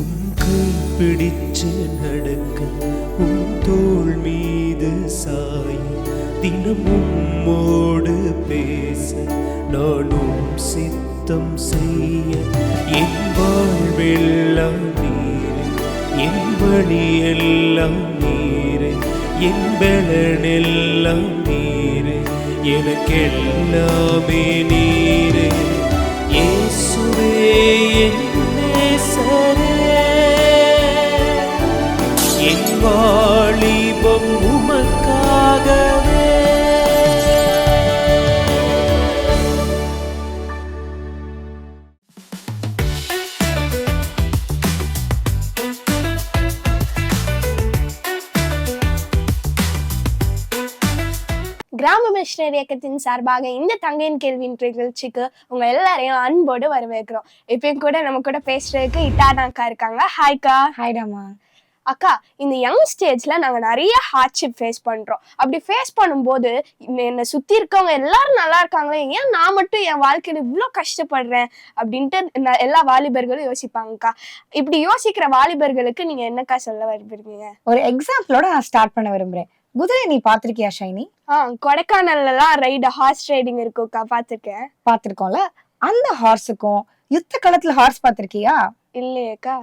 உன் கை பிடிச்சு நடக்க, உன் தோள் மீது சாய, தினம் உம்மோடு பேச, நானும் சித்தம் செய்ய. என் வாழ்வெல்லாம் நீரே, என் வழியெல்லாம் நீரே, என் பலனெல்லாம் நீரே, எனக்கெல்லாமே நீரே. இயேசுவே என் நேசரே, என் வாலிபம் உமக்காகவே. கிராம மிஷனரி இயக்கத்தின் சார்பாக இந்த தங்கையின் கேள்வி நிகழ்ச்சிக்கு உங்க எல்லாரையும் அன்போடு வரவேற்கிறோம். இப்பயும் கூட நம்ம கூட பேசுறதுக்கு இட்டானா அக்கா இருக்காங்க. ஹாய்க்கா. ஹாய்டாமா. அக்கா, இந்த யங் ஸ்டேஜ்ல நாங்க நிறைய ஹார்ட்ஷிப் ஃபேஸ் பண்றோம். அப்படி ஃபேஸ் பண்ணும்போது என்னை சுத்தி இருக்கவங்க எல்லாரும் நல்லா இருக்காங்களே, ஏன் நான் மட்டும் என் வாழ்க்கையில இவ்வளோ கஷ்டப்படுறேன் அப்படின்ட்டு எல்லா வாலிபர்களும் யோசிப்பாங்கக்கா. இப்படி யோசிக்கிற வாலிபர்களுக்கு நீங்க என்னக்கா சொல்ல விரும்புறீங்க? ஒரு எக்ஸாம்பிளோட நான் ஸ்டார்ட் பண்ண விரும்புறேன். குதிரை நீ பாத்திருக்கியா ஷைனி? கொடைக்கானல்ல எல்லாம் ஹார்ஸ் ரைடிங் இருக்குக்கா, பாத்திருக்கேன். பாத்திருக்கோம்ல. அந்த ஹார்ஸுக்கும் யுத்த களத்துல ஹார்ஸ் பாத்திருக்கியா? இல்லையேக்கா.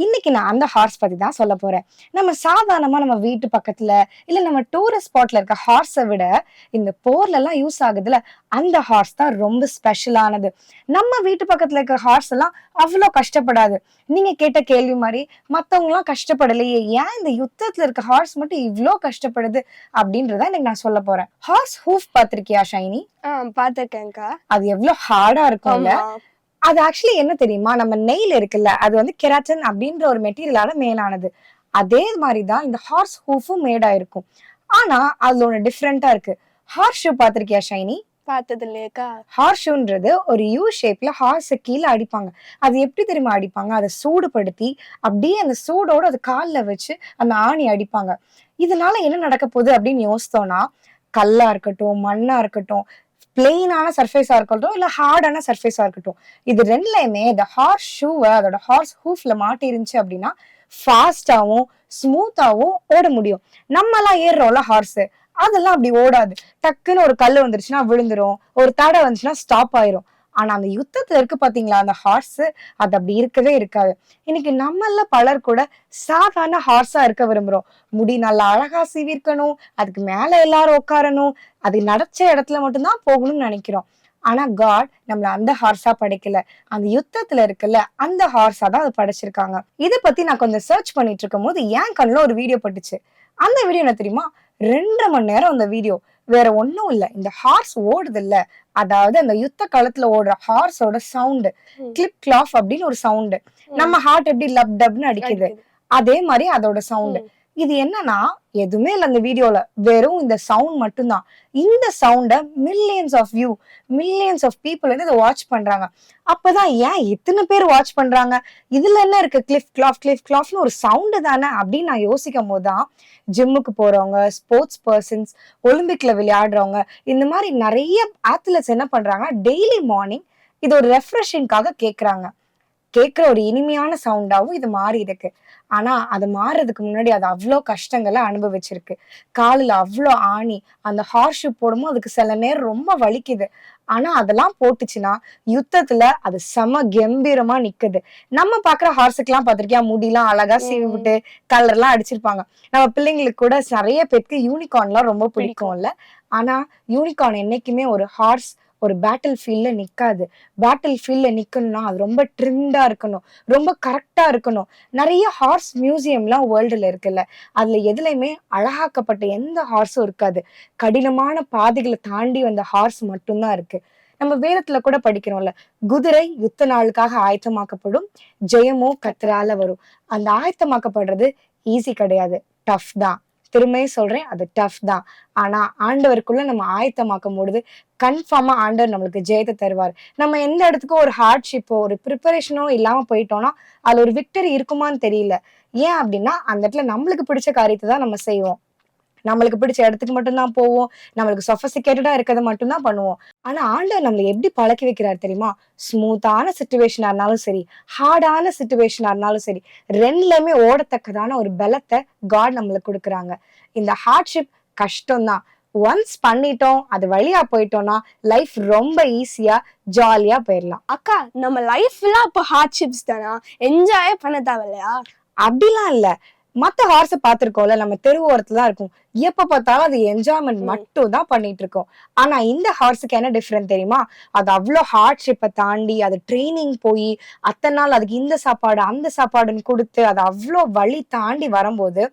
இன்னைக்கு நான் அந்த ஹார்ஸ் பத்தி தான் சொல்ல போறேன். நம்ம சாதாரணமா நம்ம வீட்டு பக்கத்துல இல்ல நம்ம டூரிஸ்ட் ஸ்பாட்ல இருக்க ஹார்ஸை விட இந்த போர்ல எல்லாம் யூஸ் ஆகுதுல, அந்த ஹார்ஸ் தான் ரொம்ப ஸ்பெஷலானது. நம்ம வீட்டு பக்கத்துல இருக்க ஹார்ஸ் எல்லாம் அவ்வளவு கஷ்டப்படாது. நீங்க கேட்ட கேள்வி மாதிரி மத்தவங்க எல்லாம் கஷ்டப்படலையே, ஏன் இந்த யுத்தத்துல இருக்க ஹார்ஸ் மட்டும் இவ்ளோ கஷ்டப்படுது அப்படின்றத இன்னைக்கு நான் சொல்ல போறேன். ஹார்ஸ் ஹூஃப் பாத்திருக்கியா ஷைனி? பாத்திருக்கேன்க்கா. அது எவ்வளவு ஹார்டா இருக்கும்ல. அது ஆக்சுவலி என்ன தெரியுமா, நம்ம நெயில் இருக்குல்ல, அது வந்து கெராட்டின் அப்படின்ற ஒரு மெட்டீரியலால மேலானது. அதே மாதிரிதான் இந்த ஹார்ஸ் ஹூஃபும் மேடா இருக்கும். ஆனா அதுல ஒண்ணு டிஃப்ரெண்டா இருக்கு. ஹார்ஸ் ஷூ பாத்திருக்கியா ஷைனி? பார்த்தது இல்லையேக்கா. ஹார்ஸ் ஷூன்றது ஒரு யூ ஷேப்ல ஹார்ஸ் கீழே அடிப்பாங்க. அது எப்படி தெரியுமா அடிப்பாங்க, அதை சூடுபடுத்தி அப்படியே அந்த சூடோட அது கால்ல வச்சு அந்த ஆணி அடிப்பாங்க. இதனால என்ன நடக்க போகுது அப்படின்னு யோசித்தோம்னா, கல்லா இருக்கட்டும், மண்ணா இருக்கட்டும், பிளெயினான சர்ஃபேஸா இருக்கட்டும், இல்ல ஹார்டான சர்ஃபேஸா இருக்கட்டும், இது ரெண்டுலயுமே இந்த ஹார்ஸ் ஷூவை அதோட ஹார்ஸ் ஹூஃப்ல மாட்டி இருந்துச்சு அப்படின்னா ஃபாஸ்டாவும் ஸ்மூத்தாவும் ஓட முடியும். நம்ம எல்லாம் ஏறுறோம்ல ஹார்ஸ், அதெல்லாம் அப்படி ஓடாது. டக்குன்னு ஒரு கல் வந்துருச்சுன்னா விழுந்துரும், ஒரு தடை வந்துச்சுன்னா ஸ்டாப் ஆயிரும். ஆனா அந்த யுத்தத்துல இருக்கு பாத்தீங்களா அந்த ஹார்ஸ், அது அப்படி இருக்கவே இருக்காது. இன்னைக்கு நம்மள பலர் கூட சாதாரண ஹார்ஸா இருக்க விரும்புறோம். முடி நல்லா அழகா சீவிருக்கணும், அதுக்கு மேல எல்லாரும் உட்காரணும், அது நடச்ச இடத்துல மட்டும்தான் போகணும்னு நினைக்கிறோம். ஆனா காட் நம்மள அந்த ஹார்ஸா படைக்கல, அந்த யுத்தத்துல இருக்குல்ல அந்த ஹார்ஸா தான் அது படைச்சிருக்காங்க. இதை பத்தி நான் கொஞ்சம் சர்ச் பண்ணிட்டு இருக்கும் போது என் கண்ணுல ஒரு வீடியோ பட்டுச்சு. அந்த வீடியோ என்ன தெரியுமா, 2.5 மணி நேரம் அந்த வீடியோ. வேற ஒண்ணும் இல்ல, இந்த ஹார்ஸ் ஓடுது இல்ல, அதாவது அந்த யுத்த காலத்துல ஓடுற ஹார்ஸோட சவுண்டு, கிளிப் கிளாஃப் அப்படின்னு ஒரு சவுண்டு. நம்ம ஹார்ட் எப்படி லப் டப்னு அடிக்குது, அதே மாதிரி அதோட சவுண்டு. இது என்னன்னா எதுவுமே இல்ல அந்த வீடியோல, வெறும் இந்த சவுண்ட் மட்டும்தான். இந்த சவுண்ட மில்லியன்ஸ் ஆஃப் பீப்புள் வந்து இதை வாட்ச் பண்றாங்க. அப்பதான் ஏன் இத்தனை பேர் வாட்ச் பண்றாங்க, இதுல என்ன இருக்கு, கிளிஃப் கிளாஃப்னு ஒரு சவுண்டு தானே அப்படின்னு நான் யோசிக்கும் போதுதான் ஜிம்முக்கு போறவங்க, ஸ்போர்ட்ஸ் பர்சன்ஸ், ஒலிம்பிக்ல விளையாடுறவங்க, இந்த மாதிரி நிறைய அத்லெட்ஸ் என்ன பண்றாங்க, டெய்லி மார்னிங் இது ஒரு ரெஃப்ரெஷிங்காக கேட்கிற ஒரு இனிமையான சவுண்டாவும் இது மாறி இருக்கு. ஆனா அது மாறுறதுக்கு முன்னாடி அது அவ்வளோ கஷ்டங்களை அனுபவிச்சிருக்கு. காலில் அவ்வளோ ஆணி, அந்த ஹார்ஸ் ஷூ போடும்போது அதுக்கு சில நேரம் ரொம்ப வலிக்குது. ஆனா அதெல்லாம் போட்டுச்சுன்னா யுத்தத்துல அது செம கம்பீரமா நிக்குது. நம்ம பாக்குற ஹார்ஸுக்கு எல்லாம் பாத்திருக்கியா, முடியெல்லாம் அழகா சீவி விட்டு கலர்லாம் அடிச்சிருப்பாங்க. நம்ம பிள்ளைங்களுக்கு கூட நிறைய பேருக்கு யூனிகார்ன்லாம் ரொம்ப பிடிக்கும்ல. ஆனா யூனிகார்ன் என்னைக்குமே ஒரு ஹார்ஸ் ஒரு பேட்டில் ஃபீல்ட்ல நிக்காது. பேட்டில் ஃபீல்ட்ல நிக்கணும்னா அது ரொம்ப ட்ரிம்டா இருக்கணும், ரொம்ப கரெக்டா இருக்கணும். நிறைய ஹார்ஸ் மியூசியம்லாம் வேர்ல்டுல இருக்குல்ல, அதுல எதுலையுமே அழகாக்கப்பட்ட எந்த ஹார்ஸும் இருக்காது. கடினமான பாதைகளை தாண்டி வந்த ஹார்ஸ் மட்டும்தான் இருக்கு. நம்ம வேதத்துல கூட படிக்கிறோம்ல, குதிரை யுத்த நாளுக்காக ஆயத்தமாக்கப்படும், ஜெயமோ கர்த்தரால வரும். அந்த ஆயத்தமாக்கப்படுறது ஈஸி கிடையாது, டஃப் தான். திரும்பியும் சொல்றேன், அது டஃப் தான். ஆனா ஆண்டவருக்குள்ள நம்ம ஆயத்தமாக்கும் பொழுது கன்ஃபார்மா ஆண்டவர் நம்மளுக்கு ஜெயத்தை தருவார். நம்ம எந்த இடத்துக்கும் ஒரு ஹார்ட்ஷிப்போ ஒரு ப்ரிப்பரேஷனோ இல்லாம போயிட்டோம்னா அதுல ஒரு விக்டரி இருக்குமான்னு தெரியல. ஏன் அப்படின்னா அந்த இடத்துல நம்மளுக்கு பிடிச்ச காரியத்தை தான் நம்ம செய்வோம். நம்மளுக்கு பிடிச்ச இடத்துக்கு மட்டும்தான் போவோம். நம்மளுக்கு சொஃபிஸ்டிகேட்டடா இருக்கிறத மட்டும்தான் பண்ணுவோம். ஆனா ஆண்டவர் நம்மள எப்படி பழக்கி வைக்கிறார் தெரியுமா? ஸ்மூத்தான சிச்சுவேஷனா இருந்தாலும் சரி, ஹார்டான சிச்சுவேஷனா இருந்தாலும் சரி, 2லயுமே ஓடத்தக்கதான ஒரு பலத்த காட் நம்மளுக்கு குடுக்குறாங்க. இந்த ஹார்ட்ஷிப் கஷ்டம் தான். ஒன்ஸ் பண்ணிட்டோம், அது வழியா போயிட்டோம்னா, லைஃப் ரொம்ப ஈஸியா, ஜாலியா போயிரலாம். அக்கா நம்ம லைஃப்ல அப்ப ஹார்ட்ஷிப்ஸ் தானா? என்ஜாயே பண்ண தேவையில்லையா? அப்படிலாம் இல்ல. மத்த ஹார்ஸ பார்த்திருக்கோம்ல, நம்ம தெரு ஓரத்துல தான் இருக்கும். எப்ப பார்த்தாலும் அது என்ஜாய்மென்ட் மட்டும் தான் பண்ணிட்டு இருக்கோம். ஆனா இந்த ஹார்ஸுக்கு என்ன டிஃபரெண்ட் தெரியுமா? அது அவ்ளோ ஹார்ட்ஷிப்ப தாண்டி, அது ட்ரெய்னிங் போயி, அத்தன நாள் அதுக்கு இந்த சாப்பாடு, அந்த சாப்பாடுன்னு குடுத்து, அது அவ்ளோ வழி தாண்டி வரும்போது,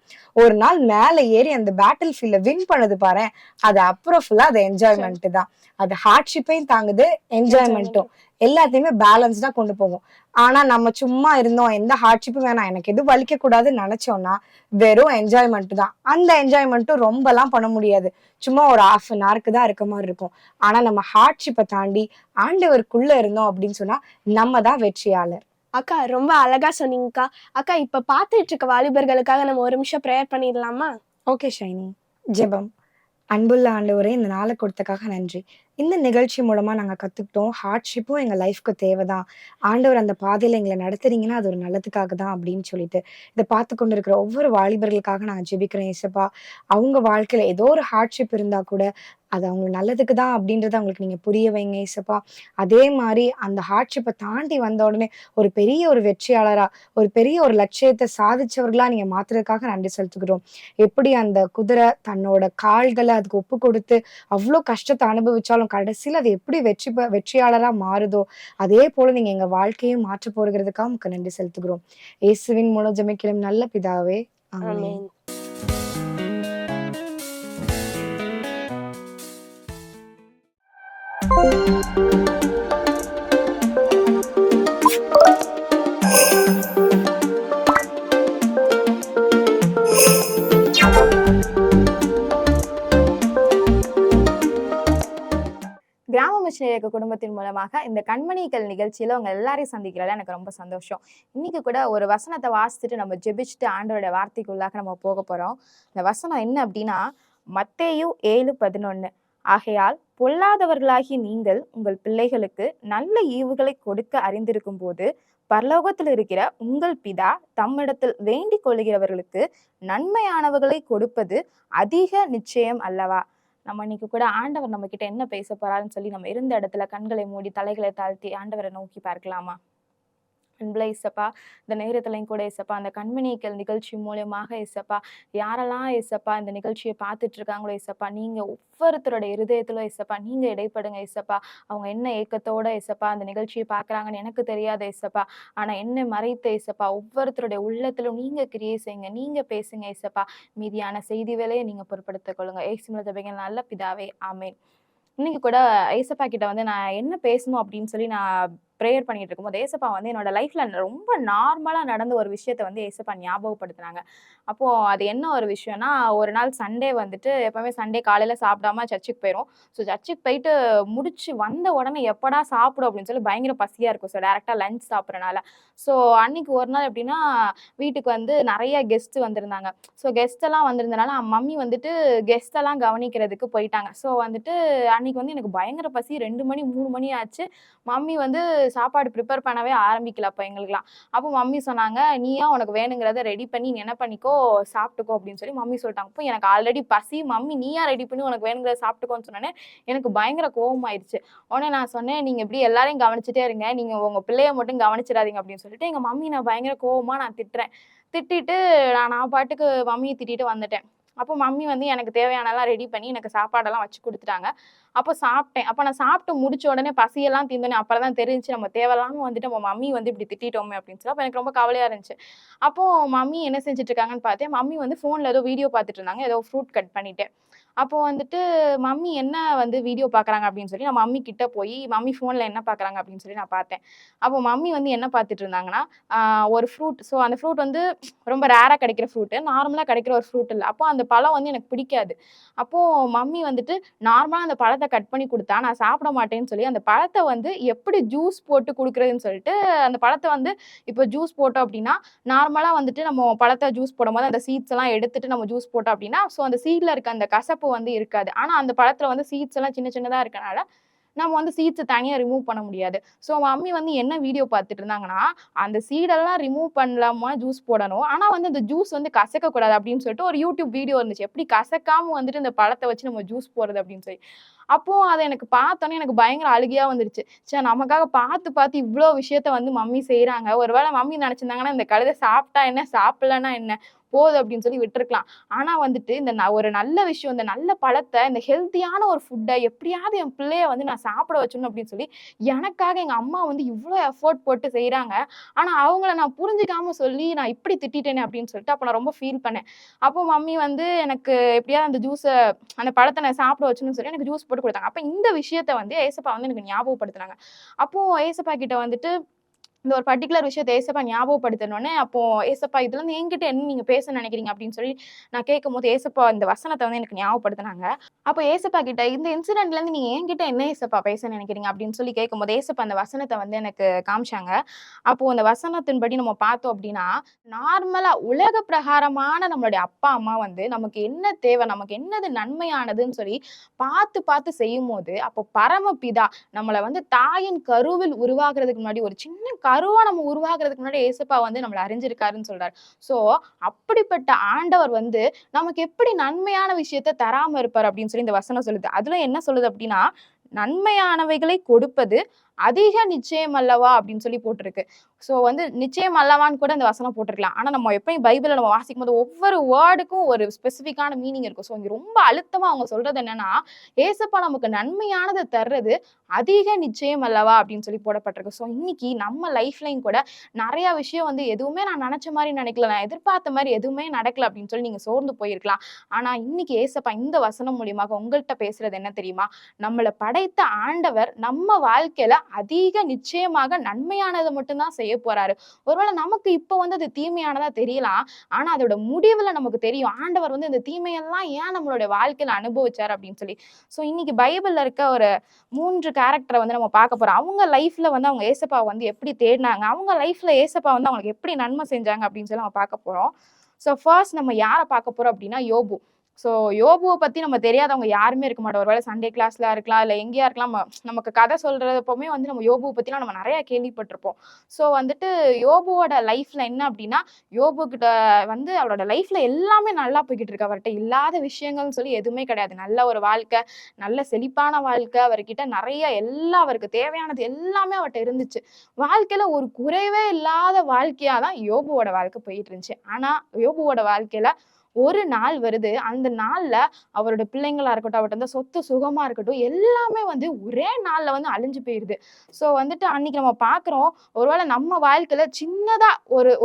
ஒரு நாள் மேல ஏறி அந்த பேட்டில் ஃபீல்ட்ல வின் பண்ணுது பாரேன், அது அப்புறம் ஃபுல்லா அது என்ஜாய்மென்ட் தான். அது ஹார்ட்ஷிப்பையும் தாங்குது, என்ஜாய்மென்ட்டும். எல்லாத்தையுமே பேலன்ஸ்டா கொண்டு போகும். ஆனா நம்ம சும்மா இருந்தோம், எந்த ஹார்ட்ஷிப்பும் வேணாம், எனக்கு எதுவும் வலிக்க கூடாதுன்னு நினைச்சோம்னா, வெறும் என்ஜாய்மெண்ட் தான். அந்த என்ஜாய்மெண்ட்டும் ரொம்பலாம் பண்ண முடியாது. சும்மா ஒரு 1/2 அன் ஹவருக்கு தான் இருக்க மாரி இருக்கும். ஆனா நம்ம ஹார்ட்ஷிப்ப தாண்டி ஆண்டவருக்குள்ள இருந்தோம் அப்படின்னு சொன்னா, நம்ம தான் வெற்றியாளர். அக்கா ரொம்ப அழகா சொன்னீங்கக்கா. அக்கா இப்ப பாத்துட்டு இருக்க வாலிபர்களுக்காக நம்ம ஒரு நிமிஷம் ப்ரேயர் பண்ணிடலாமா? ஓகே ஷைனி. ஜெபம். அன்புள்ள ஆண்டவரே, இந்த நாள கொடுத்தக்காக நன்றி. இந்த நிகழ்ச்சி மூலமா நாங்க கத்துக்கிட்டோம். ஹார்ட்ஷிப்பும் எங்க லைஃப்க்கு தேவைதான். ஆண்டவர் அந்த பாதையில எங்கள நடத்துறீங்கன்னா, அது ஒரு நல்லதுக்காக தான் அப்படின்னு சொல்லிட்டு, இத பார்த்து கொண்டிருக்கிற ஒவ்வொரு வாலிபர்களுக்காக நான் ஜெபிக்கிறேன் இயேசப்பா. அவங்க வாழ்க்கையில ஏதோ ஒரு ஹார்ட்ஷிப் இருந்தா கூட, அது அவங்க நல்லதுக்கு தான் அப்படின்றத அவங்களுக்கு நீங்க புரிய வைங்க இயேசப்பா. அதே மாரி அந்த ஹார்ட்ஷிப்ப தாண்டி வந்த உடனே ஒரு பெரிய ஒரு வெற்றியாளரா, ஒரு பெரிய ஒரு லட்சியத்த சாதிச்சவர்களா நீங்க மாத்துறதுக்காக நன்றி செலுத்துகிறோம். எப்படி அந்த குதிரை தன்னோட கால்கள அதுக்கு ஒப்பு கொடுத்து, அவ்ளோ கஷ்டத்த அனுபவிச்சாலும் கடைசியில அது எப்படி வெற்றியாளரா மாறுதோ, அதே போல நீங்க எங்க வாழ்க்கையும் மாற்றப் போகிறதுக்காக உமக்கு நன்றி செலுத்துகிறோம். இயேசுவின் மூலம் ஜெபிக்கிறோம் நல்ல பிதாவே. ஆமென். ஆமென். கிராம மிஷனரி இயக்க குடும்பத்தின் மூலமாக இந்த கண்மணிகள் நிகழ்ச்சியில உங்க எல்லாரையும் சந்திக்கிறதுல எனக்கு ரொம்ப சந்தோஷம். இன்னைக்கு கூட ஒரு வசனத்தை வாசிச்சுட்டு நம்ம ஜெபிச்சுட்டு ஆண்டவருடைய வார்த்தைக்குள்ளாக நம்ம போக போறோம். இந்த வசனம் என்ன அப்படின்னா, மத்தேயு 7:11. ஆகையால் பொல்லாதவர்களாகி நீங்கள் உங்கள் பிள்ளைகளுக்கு நல்ல ஈவுகளை கொடுக்க அறிந்திருக்கும் போது பரலோகத்தில் இருக்கிற உங்கள் பிதா தம்மிடத்தில் வேண்டிக் கொள்கிறவர்களுக்கு நன்மையானவர்களை கொடுப்பது அதிக நிச்சயம் அல்லவா? நம்ம இன்னைக்கு கூட ஆண்டவர் நம்ம கிட்ட என்ன பேச போறாருன்னு சொல்லி நம்ம இருந்த இடத்துல கண்களை மூடி தலைகளை தாழ்த்தி ஆண்டவரை நோக்கி பார்க்கலாமா? அன்புல இசப்பா, இந்த நேரத்துலையும் கூட இசப்பா அந்த கண்மணிகள் நிகழ்ச்சி மூலியமாக இசப்பா யாரெல்லாம் இசப்பா இந்த நிகழ்ச்சியை பார்த்துட்டு இருக்காங்களோ இசப்பா, நீங்க ஒவ்வொருத்தரோட இருதயத்துல இசப்பா நீங்க இடைப்படுங்க இசப்பா. அவங்க என்ன ஏக்கத்தோட இசப்பா அந்த நிகழ்ச்சியை பார்க்கறாங்கன்னு எனக்கு தெரியாத இசப்பா, ஆனா என்ன மறைத்த இசப்பா ஒவ்வொருத்தருடைய உள்ளத்திலும் நீங்க கிரியை செய்யுங்க, நீங்க பேசுங்க இசப்பா. மீதியான செய்தி வேலையை நீங்க பொருட்படுத்திக் கொள்ளுங்க. ஏசுமில ஜெபிக்கிறேன் நல்ல பிதாவே, ஆமென். இன்னைக்கு கூட ஏசப்பா கிட்ட வந்து நான் என்ன பேசணும் அப்படின்னு சொல்லி நான் ப்ரேயர் பண்ணிட்டு இருக்கும்போது ஏசப்பா வந்து என்னோட லைஃப்ல ரொம்ப நார்மலா நடந்த ஒரு விஷயத்த வந்து ஏசப்பா ஞாபகப்படுத்துனாங்க. அப்போ அது என்ன ஒரு விஷயம்னா, ஒரு நாள் சண்டே வந்துட்டு எப்பவுமே சண்டே காலையில சாப்பிடாம சர்ச்சுக்கு போயிரும். ஸோ சர்ச்சுக்கு போயிட்டு முடிச்சு வந்த உடனே எப்படா சாப்பிடும் அப்படின்னு சொல்லி பயங்கர பசியா இருக்கும். ஸோ டேரக்டா லஞ்ச் சாப்பிட்றனால. ஸோ அன்னைக்கு ஒரு நாள் எப்படின்னா வீட்டுக்கு வந்து நிறைய கெஸ்ட் வந்திருந்தாங்க. ஸோ கெஸ்ட் எல்லாம் வந்திருந்தனால மம்மி வந்துட்டு கெஸ்ட் எல்லாம் கவனிக்கிறதுக்கு போயிட்டாங்க. ஸோ வந்துட்டு அன்னைக்கு வந்து எனக்கு பயங்கர பசி 2 மணி 3 மணி ஆச்சு. மம்மி வந்து சாப்பாடு ப்ரிப்பேர் பண்ணவே ஆரம்பிக்கல அப்போ எங்களுக்குலாம். அப்போ மம்மி சொன்னாங்க, நீயா உனக்கு வேணுங்கிறத ரெடி பண்ணி நீ என்ன பண்ணிக்கோ சாப்பிட்டுக்கோ அப்படின்னு சொல்லி மம்மி சொல்லிட்டாங்க. இப்போ எனக்கு ஆல்ரெடி பசி, மம்மி நீயா ரெடி பண்ணி உனக்கு வேணுங்கிறத சாப்பிட்டுக்கோன்னு சொன்னோன்னே எனக்கு பயங்கர கோவமாயிருச்சு. உடனே நான் சொன்னேன், நீங்க இப்படி எல்லாரையும் கவனிச்சுட்டே இருங்க, நீங்க உங்க பிள்ளைய மட்டும் கவனிச்சிடாதீங்க அப்படின்னு சொல்லிட்டு எங்க மம்மி நான் பயங்கர கோவமா நான் திட்டுறேன். திட்டிட்டு நான் பாட்டுக்கு மம்மியை திட்டிட்டு வந்துட்டேன். அப்போ மம்மி வந்து எனக்கு தேவையானலாம் ரெடி பண்ணி எனக்கு சாப்பாடெல்லாம் வச்சு கொடுத்துட்டாங்க. அப்போ சாப்பிட்டேன். அப்போ நான் சாப்பிட்டு முடிச்ச உடனே பசியெல்லாம் தீர்ந்தோடனே அப்புறம் தான் தெரிஞ்சுச்சு நம்ம தேவையில்லாம வந்துட்டு நம்ம மம்மி வந்து இப்படி திட்டிட்டோமே அப்படின்னு சொல்லி. அப்போ எனக்கு ரொம்ப கவலையா இருந்துச்சு. அப்போ மம்மி என்ன செஞ்சுட்டு இருக்காங்கன்னு பார்த்தேன். மம்மி வந்து ஃபோன்ல ஏதோ வீடியோ பார்த்துட்டு இருந்தாங்க. ஏதோ ஃப்ரூட் கட் பண்ணிட்டு. அப்போ வந்துட்டு மம்மி என்ன வந்து வீடியோ பார்க்குறாங்க அப்படின்னு சொல்லி நான் மம்மி கிட்ட போய் மம்மி ஃபோன்ல என்ன பார்க்குறாங்க அப்படின்னு சொல்லி நான் பார்த்தேன். அப்போ மம்மி வந்து என்ன பார்த்துட்டு இருந்தாங்கன்னா, ஒரு ஃப்ரூட். ஸோ அந்த ஃப்ரூட் வந்து ரொம்ப ரேரா கிடைக்கிற ஃப்ரூட். நார்மலா கிடைக்கிற ஒரு ஃப்ரூட் இல்ல. அப்போ அந்த பழம் வந்து எனக்கு பிடிக்காது. அப்போ மம்மி வந்துட்டு நார்மலா அந்த பழத்த கட் பண்ணி குடுத்தா, நான் சாப்பிட மாட்டேன்னு சொல்லி, அந்த பழத்த வந்து எப்படி ஜூஸ் போட்டு குடுக்குறதுன்னு சொல்லிட்டு, அந்த பழத்த வந்து இப்போ ஜூஸ் போட்டோம் அப்டின்னா, நார்மலா வந்துட்டு நம்ம பழத்த ஜூஸ் போடும்போது அந்த சீட்ஸ் எல்லாம் எடுத்துட்டு நம்ம ஜூஸ் போட்டோம் அப்டின்னா, ஸோ அந்த சீட்ல இருக்க அந்த கசப்பு வந்து இருக்காது. ஆனா அந்த பழத்துல வந்து சீட்ஸ் எல்லாம் சின்ன சின்னதா இருக்கனால, நம்ம வந்து சீட்ஸ தனியா ரிமூவ் பண்ண முடியாது. ஸோ மம்மி வந்து என்ன வீடியோ பார்த்துட்டு இருந்தாங்கன்னா, அந்த சீடெல்லாம் ரிமூவ் பண்ணலாமா ஜூஸ் போடணும். ஆனா வந்து அந்த ஜூஸ் வந்து கசக்கக்கூடாது அப்படின்னு சொல்லிட்டு ஒரு யூடியூப் வீடியோ இருந்துச்சு. எப்படி கசக்காம வந்துட்டு இந்த பழத்த வச்சு நம்ம ஜூஸ் போடுறது அப்படின்னு சொல்லி. அப்போ அத எனக்கு பார்த்தோனே எனக்கு பயங்கர அழுகையா வந்துருச்சு. ச்சே! நமக்காக பார்த்து பார்த்து இவ்ளோ விஷயத்த வந்து மம்மி செய்றாங்க. ஒரு வேள மம்மி நெனச்சிருந்தாங்கன்னா, இந்த கழுத சாப்பிட்டா என்ன? சாப்பிடலன்னா என்ன? போதும் அப்படின்னு சொல்லி விட்டுருக்கலாம். ஆனா வந்துட்டு இந்த ஒரு நல்ல விஷயம், இந்த நல்ல பழத்த, இந்த ஹெல்த்தியான ஒரு ஃபுட்ட எப்படியாவது என் பிள்ளைய வந்து நான் சாப்பிட வச்சுடணும் அப்படின்னு சொல்லி, எனக்காக எங்க அம்மா வந்து இவ்ளோ எஃபோர்ட் போட்டு செய்றாங்க. ஆனா அவங்கள நான் புரிஞ்சுக்காம சொல்லி நான் இப்படி திட்டிட்டேனே அப்படின்னு சொல்லிட்டு, அப்ப நான் ரொம்ப ஃபீல் பண்ணேன். அப்போ மம்மி வந்து எனக்கு எப்படியாவது அந்த அந்த பழத்த நான் சாப்பிட வச்சுடணும்னு சொல்லி எனக்கு ஜூஸ் போட்டு குடுத்தாங்க. அப்ப இந்த விஷயத்த வந்து ஏசப்பா வந்து எனக்கு ஞாபகப்படுத்துனாங்க. அப்போ ஏசப்பா கிட்ட வந்துட்டு இந்த ஒரு பர்ட்டிகுலர் விஷயத்த ஏசப்பா ஞாபகப்படுத்தினோனே, அப்போ ஏசப்பா இதுலருந்து என்கிட்ட என்ன நீங்க பேச நினைக்கிறீங்க அப்படின்னு சொல்லி நான் கேட்கும்போது, ஏசப்பா இந்த வசனத்த வந்து எனக்கு ஞாபகப்படுத்துனாங்க. அப்போ ஏசப்பா கிட்ட இந்த இன்சிடென்ட்லேருந்து நீங்க என்கிட்ட என்ன ஏசப்பா பேச நினைக்கிறீங்க அப்படின்னு சொல்லி கேட்கும்போது, ஏசப்பா அந்த வசனத்த வந்து எனக்கு காமிச்சாங்க. அப்போ அந்த வசனத்தின்படி நம்ம பார்த்தோம் அப்படின்னா, நார்மலா உலக பிரகாரமான நம்மளுடைய அப்பா, அம்மா வந்து நமக்கு என்ன தேவை, நமக்கு என்னது நன்மையானதுன்னு சொல்லி பார்த்து பார்த்து செய்யும்போது, அப்போ பரமபிதா நம்மள வந்து தாயின் கருவில் உருவாகுறதுக்கு முன்னாடி ஒரு சின்ன கருவா நம்ம உருவாகுறதுக்கு முன்னாடி ஏசப்பா வந்து நம்மள அறிஞ்சிருக்காருன்னு சொல்றாரு. சோ அப்படிப்பட்ட ஆண்டவர் வந்து நமக்கு எப்படி நன்மையான விஷயத்த தராம இருப்பார் அப்படின்னு சொல்லி இந்த வசனம் சொல்லுது. அதுல என்ன சொல்லுது அப்படின்னா, நன்மையானவைகளை கொடுப்பது அதிக நிச்சயம் அல்லவா அப்படின்னு சொல்லி போட்டிருக்கு. சோ வந்து நிச்சயம் அல்லவான்னு கூட இந்த வசனம் போட்டிருக்கலாம். ஆனா நம்ம எப்பயும் பைபிள நம்ம வாசிக்கும்போது ஒவ்வொரு வேர்டுக்கும் ஒரு ஸ்பெசிஃபிக்கான மீனிங் இருக்கும். சோ இங்க ரொம்ப அழுத்தமா அவங்க சொல்றது என்னன்னா, ஏசப்பா நமக்கு நன்மையானத தர்றது அதிக நிச்சயம் அல்லவா அப்படின்னு சொல்லி போடப்பட்டிருக்கு. சோ இன்னைக்கு நம்ம லைஃப்லயும் கூட நெறைய விஷயம் வந்து எதுவுமே நான் நெனச்ச மாரி நடக்கல. நான் எதிர்பார்த்த மாரி எதுவுமே நடக்கல அப்படின்னு சொல்லி நீங்க சோர்ந்து போயிருக்கலாம். ஆனா இன்னைக்கு ஏசப்பா இந்த வசனம் மூலியமாக உங்கள்ட்ட பேசுறது என்ன தெரியுமா? நம்மள படைத்த ஆண்டவர் நம்ம வாழ்க்கையில அதிக நிச்சயமாக நன்மையானதை மட்டும் தான் செய்ய போறாரு. ஒருவேளை நமக்கு இப்ப வந்து அது தீமையானதா தெரியலாம். ஆனா அதோட முடிவுல நமக்கு தெரியும். ஆண்டவர் வந்து இந்த தீமையெல்லாம் ஏன் நம்மளுடைய வாழ்க்கையில அனுபவிச்சாரு அப்படின்னு சொல்லி. சோ இன்னைக்கு பைபிள்ல இருக்க ஒரு 3 கேரக்டர வந்து நம்ம பார்க்க போறோம். அவங்க லைஃப்ல வந்து அவங்க ஏசப்பாவ வந்து எப்படி தேடுனாங்க? அவங்க லைஃப்ல ஏசப்பா வந்து அவங்களுக்கு எப்படி நன்மை செஞ்சாங்க அப்படின்னு சொல்லி நம்ம பார்க்க போறோம். சோ ஃபர்ஸ்ட் நம்ம யார பார்க்க போறோம் அப்படின்னா யோபு. சோ யோபுவ பத்தி நம்ம தெரியாதவங்க யாருமே இருக்க மாட்டோம். ஒருவேளை சண்டே கிளாஸ்ல இருக்கலாம், இல்ல எங்கேயா இருக்கலாம். நமக்கு கதை சொல்றப்பவுமே வந்து நம்ம யோபுவ பத்திலாம் நம்ம நெறைய கேள்விப்பட்டிருப்போம். சோ வந்துட்டு யோபுவோட லைஃப்ல என்ன அப்படின்னா, யோபு கிட்ட வந்து அவரோட லைஃப்ல எல்லாமே நல்லா போய்க்கிட்டு இருக்கு. அவர்ட்ட இல்லாத விஷயங்கள்னு சொல்லி எதுவுமே கிடையாது. நல்ல ஒரு வாழ்க்கை, நல்ல செழிப்பான வாழ்க்கை. அவர்கிட்ட நெறைய அவருக்கு தேவையானது எல்லாமே அவர்ட்ட இருந்துச்சு. வாழ்க்கையில ஒரு குறைவே இல்லாத வாழ்க்கையா தான் யோபுவோட வாழ்க்கை போயிட்டு இருந்துச்சு. ஆனா யோபுவோட வாழ்க்கையில ஒரு நாள் வருது. அந்த நாள்ல அவரோட பிள்ளைங்களா இருக்கட்டும், அவர்ட்ட இருந்த சொத்து சுகமா இருக்கட்டும், எல்லாமே வந்து ஒரே நாள்ல வந்து அழிஞ்சு போயிருது. சோ வந்துட்டு அன்னைக்கு நம்ம பார்க்குறோம், ஒருவேளை நம்ம வாழ்க்கையில சின்னதா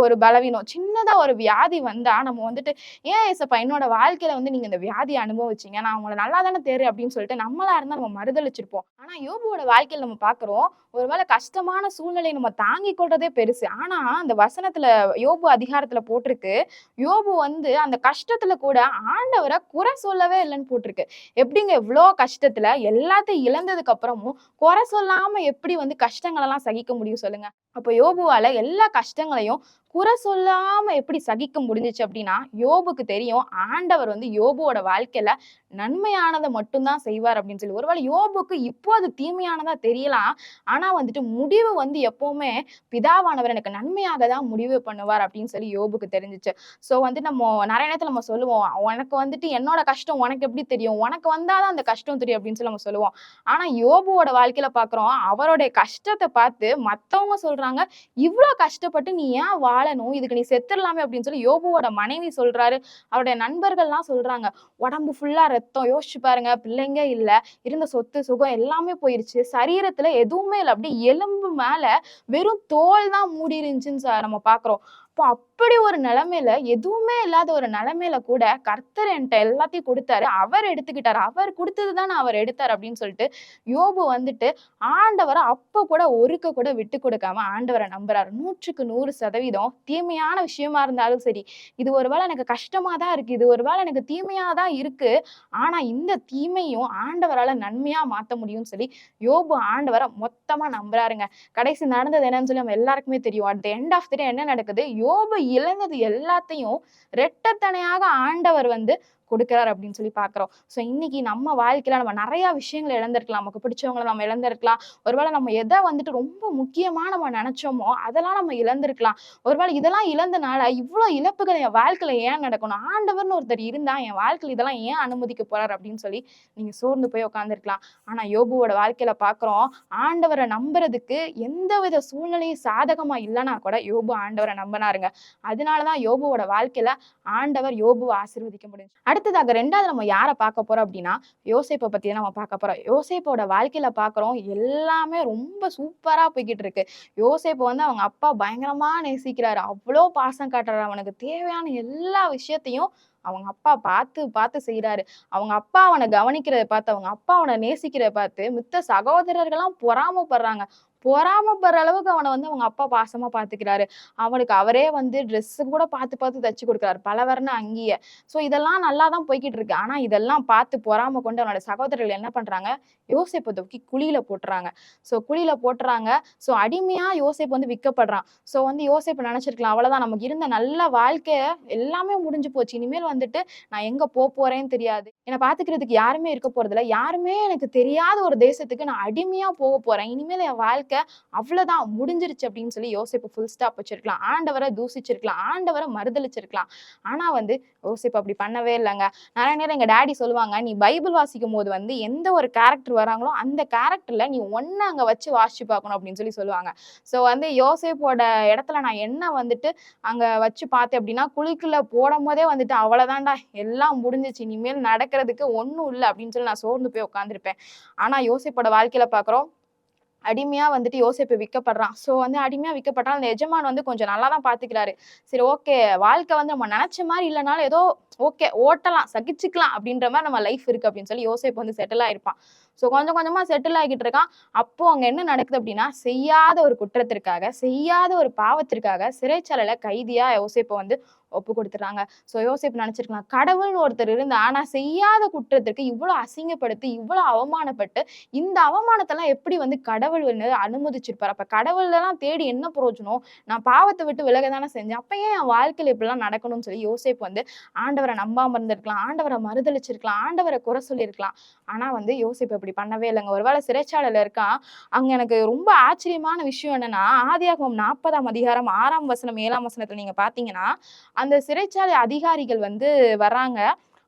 ஒரு பலவீனம், சின்னதா ஒரு வியாதி வந்தா நம்ம வந்துட்டு, "ஏன் ஏசப்பா என்னோட வாழ்க்கையில வந்து நீங்க இந்த வியாதிய அனுபவிச்சீங்க? நான் உங்கள நல்லா தானே தேடுறேன்" அப்படின்னு சொல்லிட்டு நம்மளா இருந்தா நம்ம மறுதலிச்சிருப்போம். ஆனா யோபுவோட வாழ்க்கையில நம்ம பார்க்குறோம், ஒருவேளை கஷ்டமான சூழ்நிலையை நம்ம தாங்கிக் கொள்றதே பெருசு. ஆனா அந்த வசனத்துல யோபு அதிகாரத்துல போட்டிருக்கு, யோபு வந்து அந்த கஷ்டத்துல கூட ஆண்டவர குறை சொல்லவே இல்லைன்னு போட்டிருக்கு. எப்படிங்க இவ்ளோ கஷ்டத்துல எல்லாத்தையும் இழந்ததுக்கு அப்புறமும் குறை சொல்லாம எப்படி வந்து கஷ்டங்கள் எல்லாம் சகிக்க முடியும் சொல்லுங்க? அப்ப யோபுவால எல்லா கஷ்டங்களையும் குறை சொல்லாம எப்படி சகிக்க முடிஞ்சுச்சு அப்படின்னா, யோபுக்கு தெரியும் ஆண்டவர் வந்து யோபுவோட வாழ்க்கையில நன்மையானதை மட்டும்தான் செய்வார் அப்படின்னு சொல்லி. ஒருவேளை யோபுக்கு இப்போ அது தீமையானதா தெரியலாம். ஆனா வந்துட்டு முடிவு வந்து எப்பவுமே பிதாவானவர் எனக்கு நன்மையாக தான் முடிவு பண்ணுவார் அப்படின்னு சொல்லி யோபுக்கு தெரிஞ்சுச்சு. சோ வந்து நம்ம நிறைய நேரத்துல நம்ம சொல்லுவோம், உனக்கு வந்துட்டு என்னோட கஷ்டம் உனக்கு எப்படி தெரியும்? உனக்கு வந்தாதான் அந்த கஷ்டம் தெரியும் அப்படின்னு சொல்லி நம்ம சொல்லுவோம். ஆனா யோபுவோட வாழ்க்கையில பாக்குறோம், அவருடைய கஷ்டத்தை பார்த்து மத்தவங்க சொல்றாங்க, இவ்ளோ கஷ்டப்பட்டு நீ ஏன் வாழணும்? இதுக்கு நீ செத்துடலாமே அப்படின்னு சொல்லி யோபுவோட மனைவி சொல்றாரு. அவருடைய நண்பர்கள்லாம் சொல்றாங்க, உடம்பு ஃபுல்லா ரத்தம், யோசிச்சு பாருங்க, பிள்ளைங்க இல்ல, இருந்த சொத்து சுகம் எல்லாமே போயிருச்சு, சரீரத்துல எதுவுமே இல்லை, அப்படியே எலும்பு மேல வெறும் தோல் தான் மூடி இருந்துச்சுன்னு நம்ம பாக்குறோம். அப்போ அப்படி ஒரு நிலைமையில, எதுவுமே இல்லாத ஒரு நிலைமையில கூட கர்த்தர் என்ட்ட எல்லாத்தையும் கொடுத்தாரு. அவர் எடுத்துக்கிட்டாரு. அவர் குடுத்தது தானே அவர் எடுத்தாரு அப்படின்னு சொல்லிட்டு, யோபு வந்துட்டு ஆண்டவர அப்ப கூட ஒருக்க கூட விட்டு கொடுக்காம ஆண்டவர நம்புறாரு. 100க்கு 100% தீமையான விஷயமா இருந்தாலும் சரி, இது ஒருவேளை எனக்கு கஷ்டமா தான் இருக்கு. இது ஒருவேளை எனக்கு தீமையா தான் இருக்கு. ஆனா இந்த தீமையும் ஆண்டவரால நன்மையா மாத்த முடியும்னு சொல்லி யோபு ஆண்டவர மொத்தமா நம்புறாருங்க. கடைசி நடந்தது என்னன்னு சொல்லி நம்ம எல்லாருக்குமே தெரியும். At the end of the day என்ன நடக்குது? யோபு இழந்தது எல்லாத்தையும் ரெட்டத்தனையாக ஆண்டவர் வந்து கொடுக்கிறார் அப்படின்னு சொல்லி பாக்குறோம். சோ இன்னைக்கு நம்ம வாழ்க்கையில நம்ம நிறைய விஷயங்களை இழந்திருக்கலாம். நமக்கு பிடிச்சவங்களை நம்ம இழந்திருக்கலாம். ஒருவேளை நம்ம எதை வந்துட்டு ரொம்ப முக்கியமா நம்ம நினைச்சோமோ அதெல்லாம் நம்ம இழந்திருக்கலாம். ஒருவேளை இதெல்லாம் இழந்தனால இவ்வளவு இழப்புகள் என் வாழ்க்கையில ஏன் நடக்கணும்? ஆண்டவர்னு ஒருத்தர் இருந்தா என் வாழ்க்கையில இதெல்லாம் ஏன் அனுமதிக்க போறாரு அப்படின்னு சொல்லி நீங்க சோர்ந்து போய் உட்கார்ந்துருக்கலாம். ஆனா யோபுவோட வாழ்க்கையில பாக்குறோம், ஆண்டவரை நம்புறதுக்கு எந்தவித சூழ்நிலையும் சாதகமா இல்லைன்னா கூட யோபு ஆண்டவரை நம்பினாருங்க. அதனாலதான் யோபுவோட வாழ்க்கையில ஆண்டவர் யோபுவை ஆசீர்வதிக்க முடியும். அடுத்ததாக 2வது நம்ம யாரை பார்க்க போறோம் அப்படின்னா, யோசேப்பை பத்தி தான் நம்ம பார்க்க போறோம். யோசேப்போட வாழ்க்கையில பார்க்குறோம், எல்லாமே ரொம்ப சூப்பரா போய்க்கிட்டு இருக்கு. யோசேப்பு வந்து அவங்க அப்பா பயங்கரமா நேசிக்கிறாரு. அவ்வளோ பாசம் காட்டுறாரு. அவனுக்கு தேவையான எல்லா விஷயத்தையும் அவங்க அப்பா பார்த்து பார்த்து செய்யறாரு. அவங்க அப்பா அவனை கவனிக்கிறத பார்த்து, அவங்க அப்பா அவனை நேசிக்கிறத பார்த்து மித்த சகோதரர்கள்லாம் பொறாமப்படுறாங்க. பொறாமப்படுற அளவுக்கு அவனை வந்து அவங்க அப்பா பாசமா பாத்துக்கிறாரு. அவனுக்கு அவரே வந்து ட்ரெஸ் கூட பார்த்து பார்த்து தச்சு கொடுக்குறாரு, பலவர்ண அங்கேயே. ஸோ இதெல்லாம் நல்லா தான் போய்கிட்டு இருக்கு. ஆனா இதெல்லாம் பார்த்து பொறாம கொண்டு அவனோட சகோதரர்கள் என்ன பண்றாங்க? யோசேப்பை தூக்கி குழியில போட்டுறாங்க. ஸோ குழியில போட்டுறாங்க. ஸோ அடிமையா யோசேப்பு வந்து விற்கப்படுறான். ஸோ வந்து யோசேப்பு நினைச்சிருக்கலாம், அவ்வளவுதான் நமக்கு இருந்த நல்ல வாழ்க்கைய எல்லாமே முடிஞ்சு போச்சு. இனிமேல் வந்துட்டு நான் எங்க போறேன்னு தெரியாது. என்னை பாத்துக்கிறதுக்கு யாருமே இருக்க போறது இல்லை. யாருமே எனக்கு தெரியாத ஒரு தேசத்துக்கு நான் அடிமையா போக போறேன். இனிமேல் என் வாழ்க்கை அவ்வளவுதான் முடிஞ்சிருச்சு அப்படின்னு சொல்லி யோசேப்பு ஃபுல் ஸ்டாப் வச்சிருக்கலாம். ஆண்டவரை தூசிச்சிருக்கலாம். ஆண்டவரை மறுதளிச்சிருக்கலாம். ஆனா வந்து யோசேப்பு அப்படி பண்ணவே இல்லைங்க. நிறைய நேரம் எங்க டாடி சொல்லுவாங்க, நீ பைபிள் வாசிக்கும் போது வந்து எந்த ஒரு கேரக்டர் வராங்களோ அந்த கேரக்டர்ல நீ ஒன்னு அங்க வச்சு வாசிச்சு பார்க்கணும் அப்படின்னு சொல்லி சொல்லுவாங்க. சோ வந்து யோசேப்போட இடத்துல நான் என்ன வந்துட்டு அங்க வச்சு பார்த்தேன் அப்படின்னா, குழிக்குள்ள போடும் போதே வந்துட்டு அவ்வளவுதான்டா, எல்லாம் முடிஞ்சிச்சு, இனிமேல் நடக்கிறதுக்கு ஒண்ணும் இல்லை அப்படின்னு சொல்லி நான் சோர்ந்து போய் உட்காந்துருப்பேன். ஆனா யோசேப்போட வாழ்க்கையில பாக்குறோம், அடிமையா வந்துட்டு யோசேப்பு விற்கப்படுறான். ஸோ வந்து அடிமையா விற்கப்பட்டாலும் அந்த எஜமான் வந்து கொஞ்சம் நல்லா தான் பாத்துக்கிறாரு. சரி, ஓகே, வாழ்க்கை வந்து நம்ம நினைச்ச மாதிரி இல்லைனாலும் ஏதோ ஓகே, ஓட்டலாம், சகிச்சுக்கலாம் அப்படின்ற மாதிரி நம்ம லைஃப் இருக்கு அப்படின்னு சொல்லி யோசேப்பு வந்து செட்டில் ஆயிருப்பான். ஸோ கொஞ்சம் கொஞ்சமா செட்டில் ஆகிட்டு இருக்கான். அப்போ அங்க என்ன நடக்குது அப்படின்னா, செய்யாத ஒரு குற்றத்திற்காக, செய்யாத ஒரு பாவத்திற்காக சிறைச்சாலையில கைதியா யோசேப்பை வந்து ஒப்பு கொடுத்துறாங்க. ஸோ யோசேப்பு நினைச்சிருக்கலாம், கடவுள்னு ஒருத்தர் இருந்தா நான் செய்யாத குற்றத்திற்கு இவ்வளவு அசிங்கப்படுத்தி இவ்வளவு அவமானப்பட்டு இந்த அவமானத்தெல்லாம் எப்படி வந்து கடவுள் வந்து அனுமதிச்சிருப்பாரு? அப்ப கடவுள் எல்லாம் தேடி என்ன பிரயோஜனம்? நான் பாவத்தை விட்டு விலக தானே செஞ்சேன். அப்ப ஏன் என் வாழ்க்கையில இப்படிலாம் நடக்கணும்னு சொல்லி யோசேப்பு வந்து ஆண்டவரை நம்பாம இருந்திருக்கலாம், ஆண்டவரை மறுதளிச்சிருக்கலாம், ஆண்டவரை குறை சொல்லியிருக்கலாம். ஆனா வந்து யோசேப்பு அப்படி பண்ணவே இல்லைங்க. ஒருவேளை சிறைச்சாலையில இருக்கான். அங்க எனக்கு ரொம்ப ஆச்சரியமான விஷயம் என்னன்னா, ஆதியாகமம் 40ஆம் அதிகாரம் 6ஆம் வசனம் 7ஆம் வசனத்துல நீங்க பாத்தீங்கன்னா, அந்த சிறைச்சாலை அதிகாரிகள் வந்து வர்றாங்க.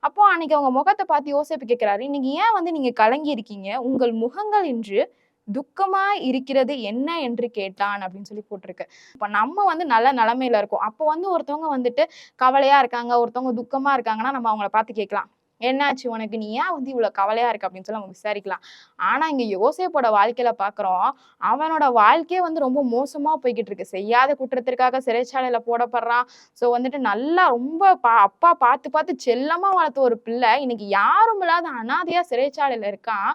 அப்போ அன்னைக்கு அவங்க முகத்தை பார்த்து யோசேப்பு கேட்கிறாரு, இன்னைக்கு ஏன் வந்து நீங்க கலங்கி இருக்கீங்க? உங்கள் முகங்கள் இன்று துக்கமா இருக்கிறது என்ன என்று கேட்டான் அப்படின்னு சொல்லி போட்டிருக்கு. இப்ப நம்ம வந்து நல்ல நிலைமையில இருக்கோம். அப்போ வந்து ஒருத்தவங்க வந்துட்டு கவலையா இருக்காங்க, ஒருத்தவங்க துக்கமா இருக்காங்கன்னா நம்ம அவங்கள பார்த்து கேட்கலாம், என்னாச்சு உனக்கு? நீ ஏன் வந்து இவ்வளவு கவலையா இருக்கு அப்படின்னு சொல்லி நம்ம விசாரிக்கலாம். ஆனா இங்க யோசேப்போட வாழ்க்கையில பாக்குறோம், அவனோட வாழ்க்கையே வந்து ரொம்ப மோசமா போய்கிட்டு இருக்கு. செய்யாத குற்றத்திற்காக சிறைச்சாலையில போடப்படுறான். சோ வந்துட்டு நல்லா ரொம்ப அப்பா பார்த்து பார்த்து செல்லமா வளர்த்த ஒரு பிள்ளை இன்னைக்கு யாரும் இல்லாத அனாதையா சிறைச்சாலையில இருக்கான்.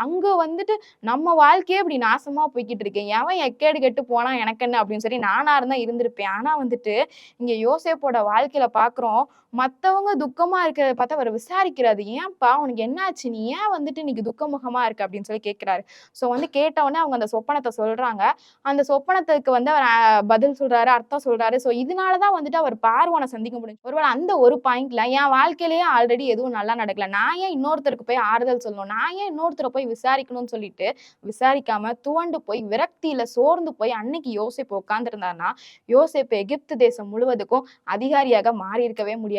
அங்க வந்துட்டு நம்ம வாழ்க்கையே இப்படி நாசமா போய்கிட்டு இருக்கேன், எவன் எக்கேடு கெட்டு போனா எனக்கு என்ன அப்படின்னு சொல்லி நானா இருந்தா இருந்திருப்பேன். ஆனா வந்துட்டு இங்க யோசேப்போட வாழ்க்கையில பாக்குறோம், மத்தவங்க துக்கமா இருக்கிறத பார்த்து அவர் விசாரிக்கிறாரு, ஏன்பா உனக்கு என்னாச்சு? நீ ஏன் வந்துட்டு இன்னைக்கு துக்கமுகமா இருக்கு அப்படின்னு சொல்லி கேட்கிறாரு. சோ வந்து கேட்ட உடனே அவங்க அந்த சொப்பனத்தை சொல்றாங்க. அந்த சொப்பனத்துக்கு வந்து அவர் பதில் சொல்றாரு, அர்த்தம் சொல்றாரு. சோ இதனாலதான் வந்துட்டு அவர் பார்வோனை சந்திக்க முடியும். ஒருவேளை அந்த ஒரு பாயிண்ட்ல என் வாழ்க்கையிலேயே ஆல்ரெடி எதுவும் நல்லா நடக்கல, நான் ஏன் இன்னொருத்தருக்கு போய் ஆறுதல் சொல்லணும், நான் ஏன் இன்னொருத்தரை போய் விசாரிக்கணும்னு சொல்லிட்டு விசாரிக்காம துவண்டு போய் விரக்தியில சோர்ந்து போய் அன்னைக்கு யோசேப்பு உட்கார்ந்து இருந்தாருன்னா, யோசேப்பு எகிப்து தேசம் முழுவதுக்கும் அதிகாரியாக மாறி இருக்கவே முடியாதுங்க.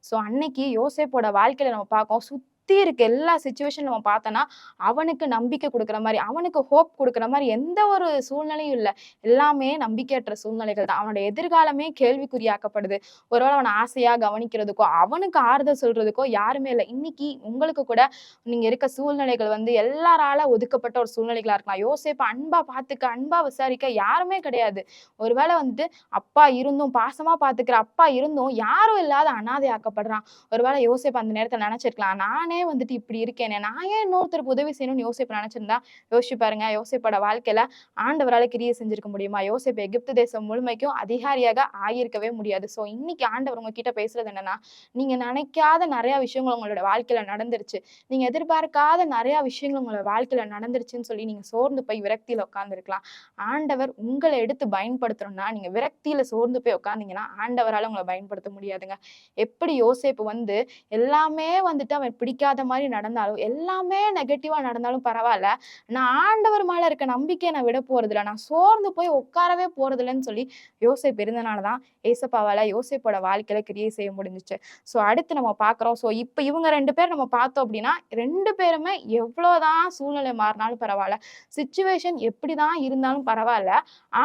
சோ அன்னைக்கு யோசேப்போட வாழ்க்கையில நம்ம பார்க்கோம், சுத்தி இருக்க எல்லா சுச்சுவேஷன் நம்ம பார்த்தோம்னா அவனுக்கு நம்பிக்கை கொடுக்குற மாதிரி, அவனுக்கு ஹோப் கொடுக்குற மாதிரி எந்த ஒரு சூழ்நிலையும் இல்லை. எல்லாமே நம்பிக்கையற்ற சூழ்நிலைகள் தான். அவனோட எதிர்காலமே கேள்விக்குறியாக்கப்படுது. ஒருவேளை அவனை ஆசையா கவனிக்கிறதுக்கோ அவனுக்கு ஆறுதல் சொல்றதுக்கோ யாருமே இல்லை. இன்னைக்கு உங்களுக்கு கூட நீங்க இருக்க சூழ்நிலைகள் வந்து எல்லாரால ஒதுக்கப்பட்ட ஒரு சூழ்நிலைகளா இருக்கலாம். யோசேப்பு அன்பா பாத்துக்க, அன்பா விசாரிக்க யாருமே கிடையாது. ஒருவேளை வந்துட்டு அப்பா இருந்தும், பாசமா பாத்துக்கிற அப்பா இருந்தும் யாரும் இல்லாத அனாதை ஆக்கப்படுறான். ஒருவேளை யோசேப்பு அந்த நேரத்துல நினைச்சிருக்கலாம், நானே வந்துட்டு இப்படி இருக்கேனே, நான் ஏன் இன்னொருத்தருக்கு உதவி செய்யணும்னு யோசேப்பு நினைச்சிருந்தா யோசிச்சு பாருங்க. யோசேப்போட வாழ்க்கையில ஆண்டவரால கிரியை செஞ்சிருக்க முடியுமா? யோசேப்பு எகிப்து தேசம் முழுமைக்கும் அதிகாரியாக ஆகியிருக்கவே முடியாது. சோ இன்னைக்கு ஆண்டவர் உங்ககிட்ட பேசுறது என்னன்னா, நீங்க நினைக்காத நிறைய விஷயங்கள் உங்களோட வாழ்க்கையில நடந்துருச்சு, நீங்க எதிர்பார்க்காத நிறைய விஷயங்கள் உங்களோட வாழ்க்கையில நடந்துருச்சுன்னு சொல்லி நீங்க சோர்ந்து போய் விரக்தியில உட்கார்ந்துருக்கலாம். ஆண்டவர் உங்களை எடுத்து பயன்படுத்தணும்னா, நீங்க விரக்தியில சோர்ந்து போய் உட்கார்ந்தீங்கன்னா ஆண்டவரால உங்களை பயன்படுத்த முடியாதுங்க. எப்படி யோசேப்பு வந்து எல்லாமே வந்துட்டு அவன் பிடிக்காத மாதிரி நடந்தாலும், எல்லாமே நெகட்டிவா நடந்தாலும் பரவாயில்ல, நான் ஆண்டவர் மேல இருக்க நம்பிக்கையை நான் விட போறது இல்லை, நான் சோர்ந்து போய் உட்காரவே போறது இல்லைன்னு சொல்லி யோசேப்பு இருந்தனாலதான் ஏசப்பாவால யோசேப்போட வாழ்க்கையில கிரியை செய்ய முடிஞ்சுச்சு. சோ அடுத்து நம்ம பாக்குறோம். சோ இப்ப இவங்க 2 பேர் நம்ம பார்த்தோம் அப்படின்னா, 2 பேருமே எவ்வளவுதான் சூழ்நிலை மாறினாலும் பரவாயில்ல, சிச்சுவேஷன் எப்படிதான் இருந்தாலும் பரவாயில்ல,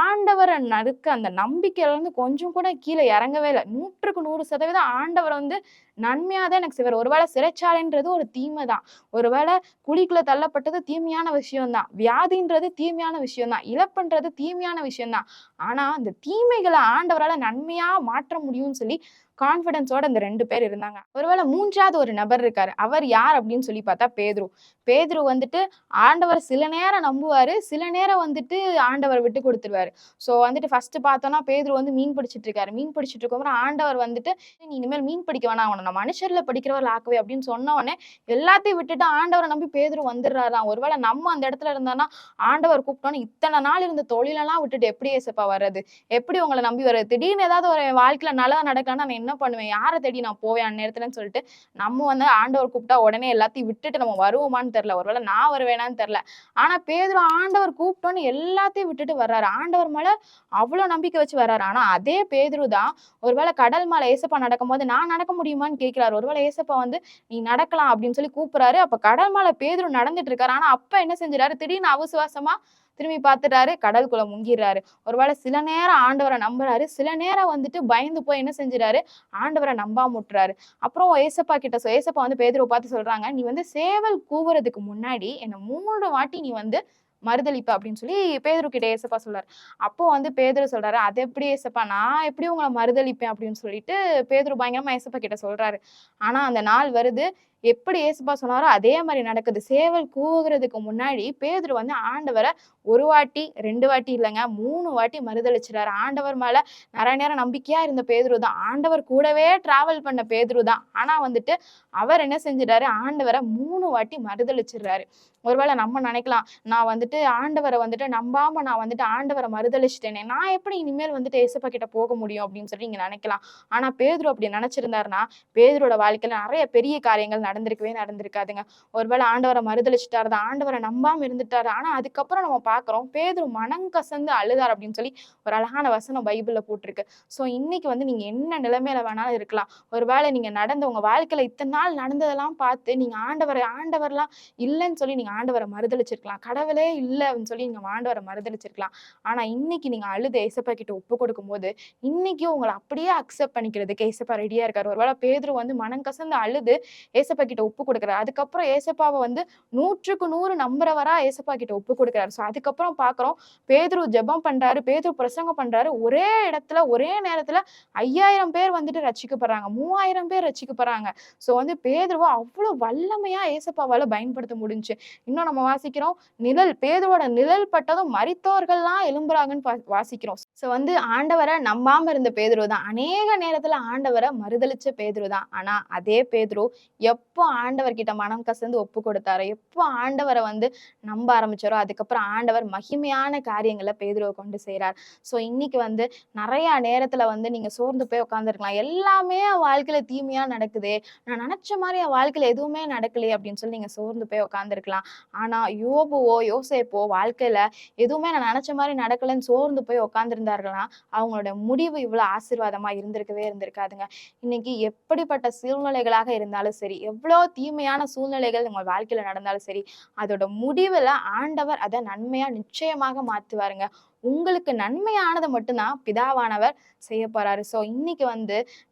ஆண்டவரை நறுக்க அந்த நம்பிக்கையில இருந்து கொஞ்சம் கூட கீழே இறங்கவே இல்லை. 100க்கு 100% ஆண்டவர் வந்து நன்மையா தான் எனக்கு செய்வார். ஒருவேளை சிறைச்சாலைன்றது ஒரு தீமை தான், ஒருவேளை குழிக்குள்ள தள்ளப்பட்டது தீமையான விஷயம் தான், வியாதின்றது தீமையான விஷயம் தான், இழப்புன்றது தீமையான விஷயம் தான். ஆனா அந்த தீமைகளை ஆண்டவரால நன்மையா மாற்ற முடியும்னு சொல்லி கான்பிடன்ஸோட அந்த 2 பேர் இருந்தாங்க. ஒருவேளை 3வது ஒரு நபர் இருக்காரு. அவர் யார் அப்படின்னு சொல்லி பார்த்தா பேதுரு. பேதுரு வந்துட்டு ஆண்டவர் சில நேரம் நம்புவாரு, சில நேரம் வந்துட்டு ஆண்டவர் விட்டு கொடுத்துருவாரு. சோ வந்துட்டு ஃபர்ஸ்ட் பார்த்தோம்னா பேதுரு வந்து மீன் பிடிச்சிட்டு இருக்காரு. மீன் பிடிச்சிட்டு இருக்கோம் ஆண்டவர் வந்துட்டு, நீ இனிமேல் மீன் பிடிக்க வேணாம், அவனை நான் மனுஷர்ல படிக்கிறவர் ஆக்குவே அப்படின்னு சொன்ன உடனே எல்லாத்தையும் விட்டுட்டு ஆண்டவரை நம்பி பேதுரு வந்துடுறாராம். ஒருவேளை நம்ம அந்த இடத்துல இருந்தோம்னா ஆண்டவர் கூப்பிட்டோன்னு இத்தனை நாள் இருந்த தொழிலெல்லாம் விட்டுட்டு எப்படி ஏசப்பா வர்றது, எப்படி உங்களை நம்பி வர்றது, திடீர்னு ஏதாவது ஒரு வாழ்க்கையில நல்லதா நடக்கலன்னா நான் என்ன பண்ணுவேன், யாரை தேடி நான் போவேன் அந்நேரத்துலன்னு சொல்லிட்டு நம்ம வந்து ஆண்டவர் கூப்பிட்டா உடனே எல்லாத்தையும் விட்டுட்டு நம்ம வருவோமான்னு தெரியல, ஒருவேளை நான் வருவேனான்னு தெரியல. ஆனா பேதுரு ஆண்டவர் கூப்பிட்டோன்னு எல்லாத்தையும் விட்டுட்டு வர்றாரு. ஆண்டவர் மேல அவ்வளவு நம்பிக்கை வச்சு வர்றாரு. ஆனா அதே பேதுரு தான் ஒருவேளை கடல் மேல ஏசப்பா நடக்கும்போது நான் நடக்க முடியுமான்னு கேட்கிறாரு. ஒருவேளை ஏசப்பா வந்து நீ நடக்கலாம் அப்படின்னு சொல்லி கூப்பிடுறாரு. அப்ப கடல் மேல பேதுரு நடந்துட்டு இருக்காரு. ஆனா அப்ப என்ன செஞ்சிடாரு, திடீர்னு அவிசுவாசமா திரும்பி பார்த்துட்டாரு, கடலுக்குள்ள முங்கிடுறாரு. ஒருவேளை சில நேரம் ஆண்டவரை நம்புறாரு, சில நேரம் வந்துட்டு பயந்து போய் என்ன செஞ்சிடாரு, ஆண்டவரை நம்பாம விட்டுறாரு. அப்புறம் ஏசப்பா கிட்ட ஏசப்பா வந்து பேதுருவை பார்த்து சொல்றாங்க, நீ வந்து சேவல் கூவுறதுக்கு முன்னாடி என்ன 3 வாட்டி நீ வந்து மறுதளிப்ப அப்படின்னு சொல்லி பேதுரு கிட்ட ஏசப்பா சொல்றாரு. அப்போ வந்து பேதுரு சொல்றாரு, அது எப்படி ஏசப்பா, நான் எப்படி உங்களை மறுதளிப்பேன் அப்படின்னு சொல்லிட்டு பேதுரு பயங்கரமா ஏசப்பா கிட்ட சொல்றாரு. ஆனா அந்த நாள் வருது, எப்படி ஏசப்பா சொன்னாரோ அதே மாதிரி நடக்குது. சேவல் கூவுகிறதுக்கு முன்னாடி பேதுரு வந்து ஆண்டவரை 1 வாட்டி 2 வாட்டி இல்லைங்க 3 வாட்டி மறுதளிச்சுறாரு. ஆண்டவர் மேல நிறைய நேரம் நம்பிக்கையா இருந்த பேதுரு தான், ஆண்டவர் கூடவே டிராவல் பண்ண பேதுரு தான். ஆனா வந்துட்டு அவர் என்ன செஞ்சிட்டாரு, ஆண்டவரை 3 வாட்டி மறுதளிச்சிடுறாரு. ஒருவேளை நம்ம நினைக்கலாம், நான் வந்துட்டு ஆண்டவரை வந்துட்டு நம்பாம நான் வந்துட்டு ஆண்டவரை மறுதளிச்சிட்டேனே, நான் எப்படி இனிமேல் வந்துட்டு ஏசப்பா கிட்ட போக முடியும் அப்படின்னு சொல்லி நீங்க நினைக்கலாம். ஆனா பேதுரு அப்படி நினைச்சிருந்தாருன்னா பேதுரோட வாழ்க்கையில நிறைய பெரிய காரியங்கள் நடந்திருக்காதுங்க. ஒருவேளை ஆண்டவரை மறுதளிச்சுட்டாரு தான், ஆண்டவரை நம்பாம இருந்துட்டாரு. ஆனா அதுக்கப்புறம் நம்ம பாக்குறோம் பேதுரு மனம் கசந்து அழுதார் அப்படின்னு சொல்லி ஒரு அழகான வசனம் பைபிள்ல போட்டிருக்கு. சோ இன்னைக்கு வந்து நீங்க என்ன நிலைமையில வேணாலும் இருக்கலாம். ஒருவேளை நீங்க நடந்த உங்க வாழ்க்கையில இத்தனை நாள் நடந்ததெல்லாம் பார்த்து நீங்க ஆண்டவர்லாம் இல்லைன்னு சொல்லி நீங்க ஆண்டவரை மறுதளிச்சிருக்கலாம், கடவுளே இல்லை அப்படின்னு சொல்லி நீங்க ஆண்டவரை மறுதளிச்சிருக்கலாம். ஆனா இன்னைக்கு நீங்க அழுது ஏசப்பா கிட்ட ஒப்பு கொடுக்கும் போது இன்னைக்கு உங்களை அப்படியே அக்செப்ட் பண்ணிக்கிறதுக்கு ஏசப்பா ரெடியா இருக்காரு. ஒருவேளை பேதுரு வந்து மனம் கசந்து அழுது ஏசப்பா கிட்ட ஒப்பு கொடுக்குறாரு. அதுக்கப்புறம் ஏசப்பாவை வந்து 100க்கு 100 நம்புறவரா ஏசப்பா கிட்ட ஒப்பு கொடுக்குறாரு. சோ அதுக்கப்புறம் பாக்குறோம் பேதுரு ஜெபம் பண்றாரு, பேதுரு பிரசங்கம் பண்றாரு. ஒரே இடத்துல ஒரே நேரத்துல 5000 பேர் வந்துட்டு ரட்சிக்கப்படுறாங்க, 3000 பேர் ரட்சிக்கப்படுறாங்க. சோ வந்து பேதுருவை அவ்வளவு வல்லமையா ஏசப்பாவால பயன்படுத்த முடிஞ்சுச்சு. இன்னும் நம்ம வாசிக்கிறோம், பேதுருவோட நிழல் பட்டதும் மரித்தோர்கள்லாம் எழும்புறாங்கன்னு வாசிக்கிறோம். சோ வந்து ஆண்டவரை நம்பாம இருந்த பேதுரு தான் அநேக நேரத்துல ஆண்டவரை மறுதளிச்ச பேதுரு தான். ஆனா அதே பேதுரு எப்போ ஆண்டவர் கிட்ட மனம் கசந்து ஒப்பு கொடுத்தாரோ, எப்போ ஆண்டவரை வந்து நம்ப ஆரம்பிச்சாரோ அதுக்கப்புறம் ஆண்டவர் மகிமையான காரியங்களை பேதுருவை கொண்டு செய்றார். சோ இன்னைக்கு வந்து நிறைய நேரத்துல வந்து நீங்க சோர்ந்து போய் உட்காந்துருக்கலாம், எல்லாமே என் வாழ்க்கையில தீமையா நடக்குதே, நான் நினைச்ச மாதிரி என் வாழ்க்கையில எதுவுமே நடக்கலையே அப்படின்னு சொல்லி நீங்க சோர்ந்து போய் உட்காந்துருக்கலாம். ஆனா யோபுவோ யோசேப்போ வாழ்க்கையில எதுவுமே நான் நினைச்ச மாதிரி நடக்கலன்னு சோர்ந்து போய் உட்காந்துருந்தார்கள்னா அவங்களோட முடிவு இவ்வளவு ஆசீர்வாதமா இருந்திருக்காதுங்க. இன்னைக்கு எப்படிப்பட்ட சூழ்நிலைகளாக இருந்தாலும் சரி, எவ்வளோ தீமையான சூழ்நிலைகள் உங்க வாழ்க்கையில நடந்தாலும் சரி, அதோட முடிவுல ஆண்டவர் அதை நன்மையா நிச்சயமாக மாத்துவாருங்க. உங்களுக்கு நன்மையானதை மட்டும்தான் பிதாவானவர் செய்ய போறாரு. ஸோ இன்னைக்கு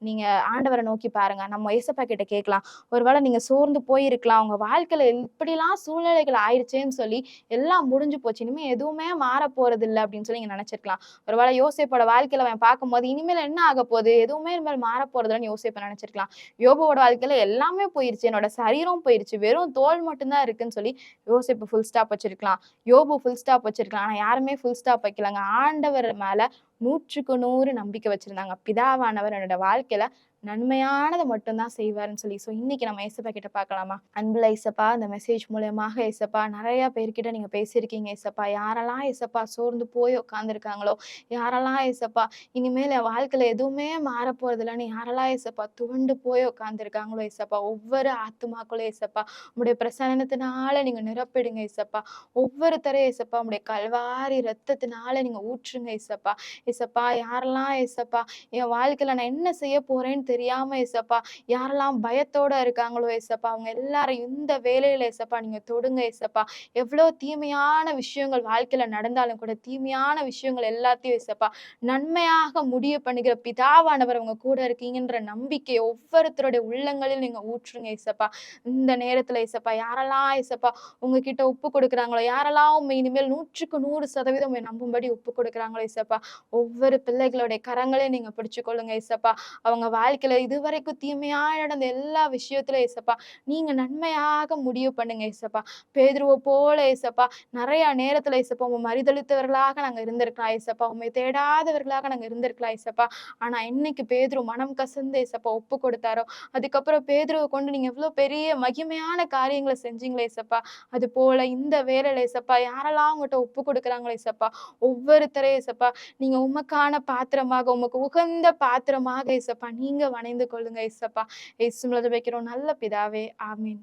நீங்க ஆண்டவரை நோக்கி பாருங்க. நம்ம ஏசப்பா கிட்ட கேட்கலாம். ஒருவேளை நீங்க சோர்ந்து போயிருக்கலாம், உங்க வாழ்க்கையில இப்படிலாம் சூழ்நிலைகள் ஆயிடுச்சேன்னு சொல்லி எல்லாம் முடிஞ்சு போச்சு, இனிமே எதுவுமே மாற போறது இல்லை அப்படின்னு சொல்லி நீங்க நினைச்சிருக்கலாம். ஒருவேளை யோசேப்போட வாழ்க்கையில அவன் பார்க்கும்போது இனிமேல் என்ன ஆக போகுது, எதுவுமே இனிமேல் மாற போறதுலன்னு யோசேப்ப நினைச்சிருக்கலாம். யோபுவோட வாழ்க்கையில எல்லாமே போயிருச்சு, என்னோட சரீரம் போயிருச்சு, வெறும் தோல் மட்டும்தான் இருக்குன்னு சொல்லி யோசேப்பு ஃபுல் ஸ்டாப் வச்சிருக்கலாம். யோபு ஃபுல் ஸ்டாப் வச்சிருக்கலாம். ஆனா யாருமே ஃபுல் ஸ்டாப் வைக்கலங்க. ஆண்டவர் மேல 100க்கு 100 நம்பிக்கை வச்சிருந்தாங்க. பிதாவானவர் என்னோட வாழ்க்கையில நன்மையானதை மட்டும்தான் செய்வாருன்னு சொல்லி. ஸோ இன்னைக்கு நம்ம ஏசப்பா கிட்ட பார்க்கலாமா? அன்புல ஏசப்பா, இந்த மெசேஜ் மூலயமாக ஏசப்பா நிறைய பேர்கிட்ட நீங்க பேசியிருக்கீங்க ஏசப்பா. யாரெல்லாம் ஏசப்பா சோர்ந்து போய் உட்காந்துருக்காங்களோ, யாரெல்லாம் ஏசப்பா இனிமேல் என் வாழ்க்கையில எதுவுமே மாற போறது இல்லைன்னு யாரெல்லாம் ஏசப்பா துவண்டு போய் உட்காந்துருக்காங்களோ ஏசப்பா, ஒவ்வொரு ஆத்துமாக்களும் ஏசப்பா உங்களுடைய பிரசன்னத்தினால நீங்க நிரப்பிடுங்க ஏசப்பா. ஒவ்வொருத்தரையும் ஏசப்பா உங்களுடைய கல்வாரி ரத்தத்தினால நீங்க ஊற்றுங்க ஏசப்பா. ஏசப்பா யாரெல்லாம் ஏசப்பா என் வாழ்க்கையில நான் என்ன செய்ய போறேன்னு தெரியாம ஏசப்பா யாரெல்லாம் பயத்தோட இருக்காங்களோ ஏசப்பா, அவங்க எல்லாரும் இந்த வேலையில ஏசப்பா நீங்க தொடுங்க ஏசப்பா. எவ்வளவு தீமையான விஷயங்கள் வாழ்க்கையில நடந்தாலும் கூட தீமையான விஷயங்கள் எல்லாத்தையும் ஏசப்பா நன்மையாக முடிவு பண்ணுகிற பிதாவானவர் அவங்க கூட இருக்கீங்கன்ற நம்பிக்கையை ஒவ்வொருத்தருடைய உள்ளங்களில் நீங்க ஊற்றுங்க ஏசப்பா. இந்த நேரத்துல ஏசப்பா யாரெல்லாம் ஏசப்பா உங்ககிட்ட ஒப்பு கொடுக்குறாங்களோ, யாரெல்லாம் உண்மை இனிமேல் 100க்கு 100% நம்பும்படி ஒப்பு கொடுக்குறாங்களோ ஏசப்பா, ஒவ்வொரு பிள்ளைகளுடைய கரங்களையும் நீங்க பிடிச்சுக்கொள்ளுங்க ஏசப்பா. அவங்க வாழ்க்கையில இதுவரைக்கும் தீமையா நடந்த எல்லா விஷயத்துல ஏசப்பா நீங்க நன்மையாக முடிவு பண்ணுங்க ஏசப்பா. பேதுருவை போல ஏசப்பா நிறைய நேரத்துல ஏசப்பா உங்க மறுதளித்தவர்களாக நாங்க இருந்திருக்கலாம் ஏசப்பா, உண்மை தேடாதவர்களாக நாங்க இருந்திருக்கலாம் ஏசப்பா. ஆனா என்னைக்கு பேதுரு மனம் கசந்து ஏசப்பா ஒப்பு கொடுத்தாரோ, அதுக்கப்புறம் பேதுருவை கொண்டு நீங்க எவ்வளவு பெரிய மகிமையான காரியங்களை செஞ்சீங்களே ஏசப்பா. அது போல இந்த வேலையில ஏசப்பா யாரெல்லாம் உங்கள்கிட்ட ஒப்பு கொடுக்குறாங்களோ ஏசப்பா, ஒவ்வொருத்தரையும் ஏசப்பா நீங்க உமக்கான பாத்திரமாக, உமக்கு உகந்த பாத்திரமாக ஏசப்பா நீங்க வணைந்து கொள்ளுங்க ஏசப்பா. இயேசு மூலமா ஜெபிக்கிறோம் நல்ல பிதாவே, ஆமீன்.